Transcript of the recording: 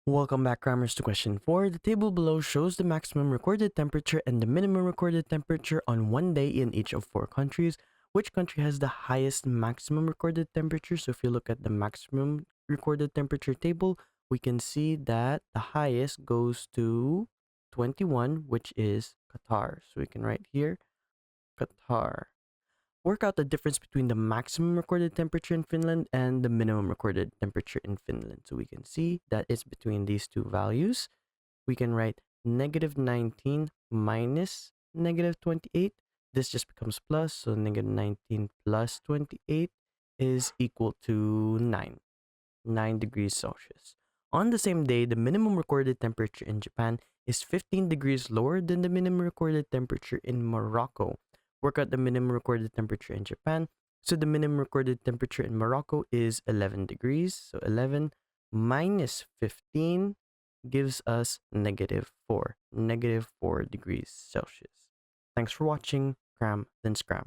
Welcome back, Crammers, to question 4. The table below shows the maximum recorded temperature and the minimum recorded temperature on one day in each of 4 countries. Which country has the highest maximum recorded temperature? So if you look at the maximum recorded temperature table, we can see that the highest goes to 21, which is Qatar. So we can write here, Qatar. Work out the difference between the maximum recorded temperature in Finland and the minimum recorded temperature in Finland. So we can see that it's between these two values. We can write negative 19 minus negative 28. This just becomes plus, so negative 19 plus 28 is equal to 9 degrees Celsius. On the same day, the minimum recorded temperature in Japan is 15 degrees lower than the minimum recorded temperature in Morocco. Work out the minimum recorded temperature in Japan. So the minimum recorded temperature in Morocco is 11 degrees. So 11 minus 15 gives us negative 4 degrees Celsius. Thanks for watching. Cram, then scram.